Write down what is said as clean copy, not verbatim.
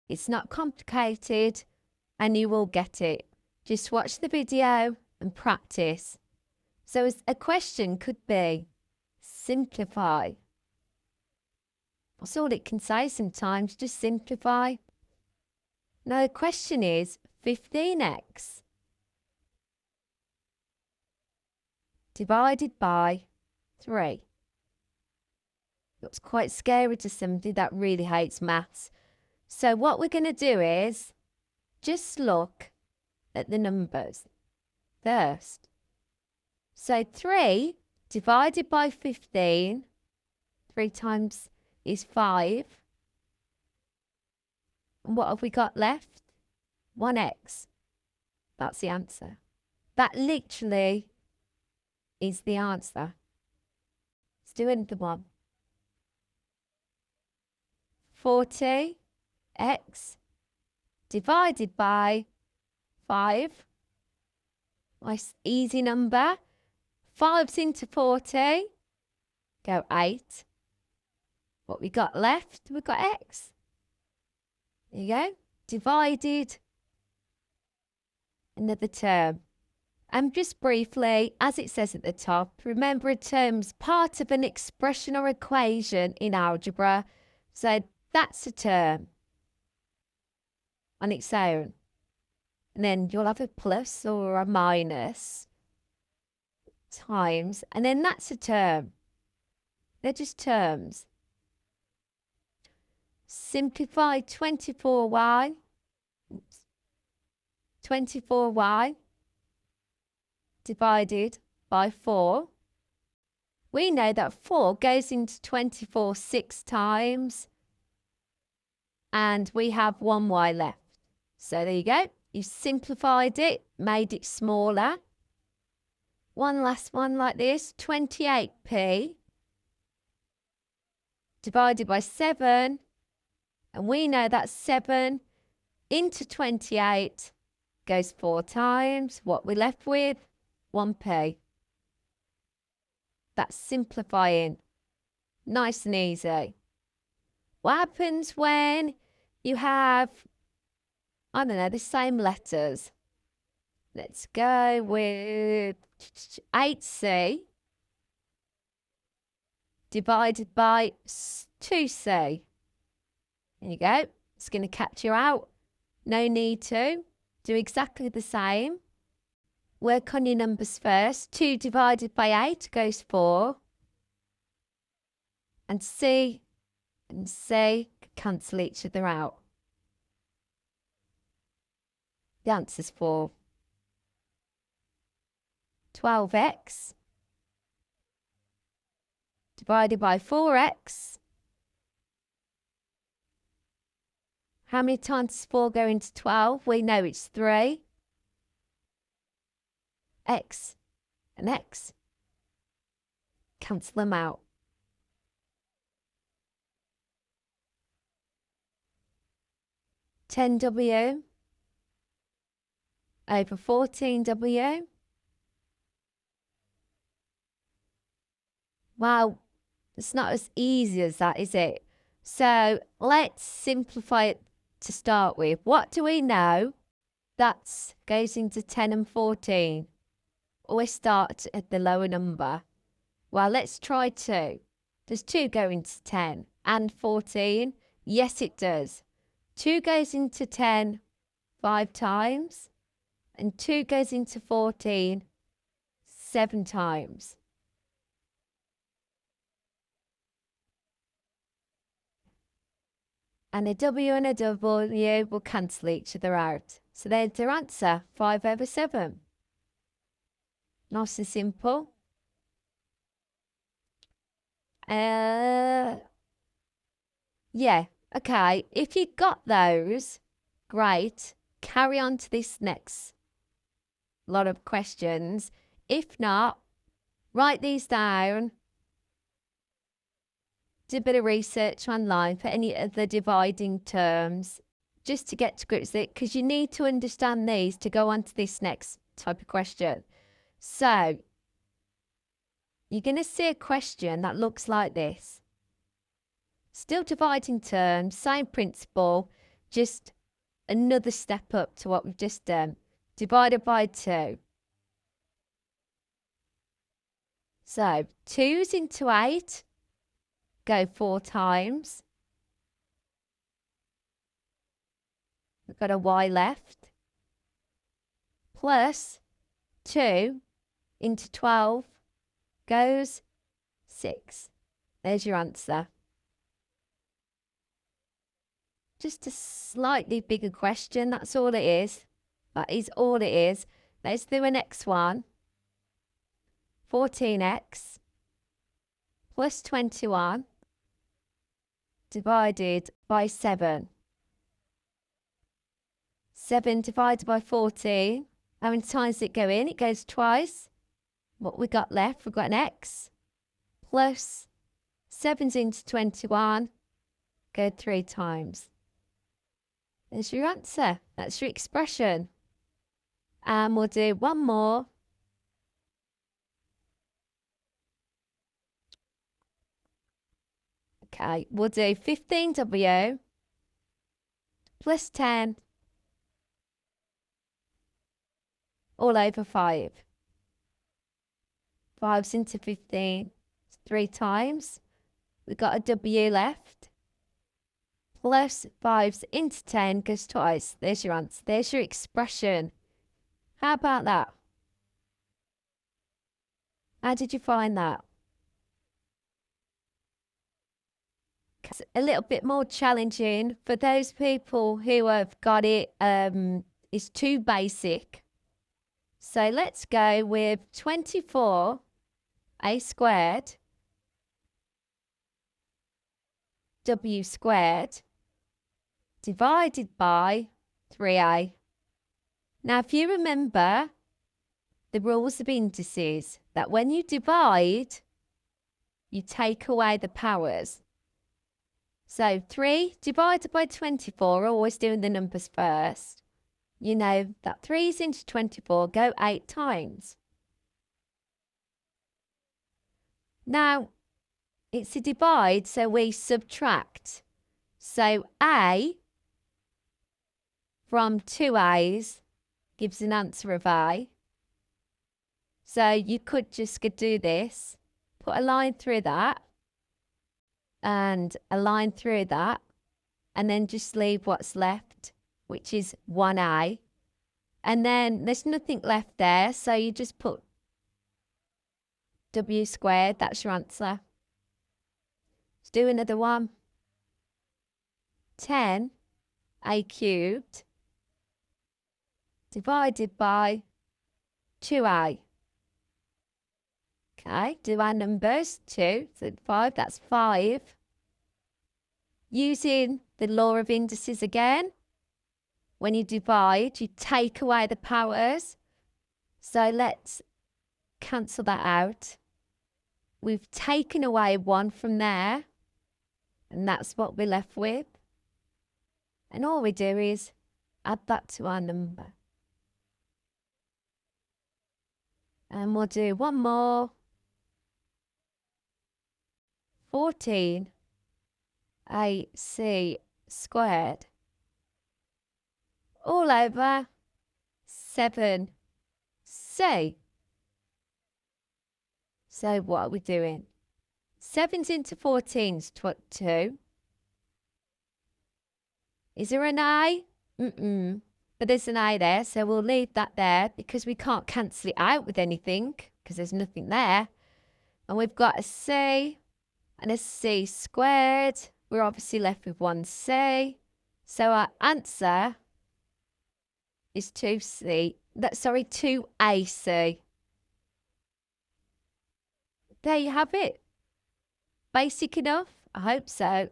It's not complicated and you will get it. Just watch the video and practice. So a question could be, simplify. That's all it can say sometimes, just simplify. Now the question is 15x divided by 3. Looks quite scary to somebody that really hates maths. So what we're going to do is just look at the numbers first. So 3 divided by 15, 3 times is 5. And what have we got left? 1x. That's the answer. That literally is the answer. Let's do another one. 40x divided by 5. Nice easy number. 5's into 40. Go 8. What we got left? We've got x. There you go. Divided another term. And just briefly, as it says at the top, remember a term's part of an expression or equation in algebra. So that's a term on its own. And then you'll have a plus or a minus times, and then that's a term. They're just terms. Simplify 24y. 24y divided by 4. We know that 4 goes into 24 6 times, and we have 1y left. So there you go. You simplified it, made it smaller. One last one like this, 28p divided by 7. And we know that 7 into 28 goes 4 times. What we're left with? 1p. That's simplifying. Nice and easy. What happens when you have, I don't know, the same letters? Let's go with 8c divided by 2c. There you go. It's going to catch you out. No need to. Do exactly the same. Work on your numbers first. 2 divided by 8 goes 4. And C and C cancel each other out. The answer's 4. 12x divided by 4x. How many times does 4 go into 12? We know it's 3. X and X. Cancel them out. $10W over $14W. Wow, it's not as easy as that, is it? So let's simplify it to start with. What do we know? That goes into 10 and 14. Always start at the lower number. Well, let's try 2. Does 2 go into 10 and 14? Yes, it does. 2 goes into 10 5 times, and 2 goes into 14 7 times. And a W and a W will cancel each other out. So there's their answer, 5 over 7. Nice and simple. Yeah, okay. If you got those, great. Carry on to this next lot of questions. If not, write these down. Do a bit of research online for any of the dividing terms just to get to grips with it, because you need to understand these to go on to this next type of question. So you're going to see a question that looks like this. Still dividing terms, same principle. just another step up to what we've just done. Divided by 2. So 2's into 8, go 4 times. We've got a y left. Plus 2 into 12 goes 6. There's your answer. Just a slightly bigger question, that's all it is. That is all it is. Let's do a next one. 14x plus 21 divided by 7. 7 divided by 14. How many times did it go in? It goes twice. What we got left? We've got an x plus 7's into 21. Go 3 times. There's your answer. That's your expression. And we'll do one more. Okay, we'll do 15w plus 10 all over 5. 5's into 15 3 times. We've got a w left. Plus 5's into 10 goes twice. There's your answer. There's your expression. How about that? How did you find that? It's a little bit more challenging for those people who have got it. It's too basic. So let's go with 24a squared w squared divided by 3a. Now, if you remember the rules of indices, that when you divide, you take away the powers. So 3 divided by 24, always doing the numbers first. You know that 3's into 24 go 8 times. Now, it's a divide, so we subtract. So a from 2 a's gives an answer of a. So you could just do this, put a line through that, and a line through that, and then just leave what's left, which is 1a. And then there's nothing left there, so you just put w squared, that's your answer. Let's do another one. 10a cubed divided by 2a. Okay, do our numbers. 2, so 5, that's 5. Using the law of indices again, when you divide, you take away the powers. So let's cancel that out. We've taken away 1 from there, and that's what we're left with. And all we do is add that to our number. And we'll do one more. 14ac squared all over 7c. So what are we doing? 7's into 14's 2. Is there an a? But there's an a there, so we'll leave that there because we can't cancel it out with anything because there's nothing there. And we've got a c and a c squared. We're obviously left with 1c. So our answer is 2ac. There you have it. Basic enough? I hope so.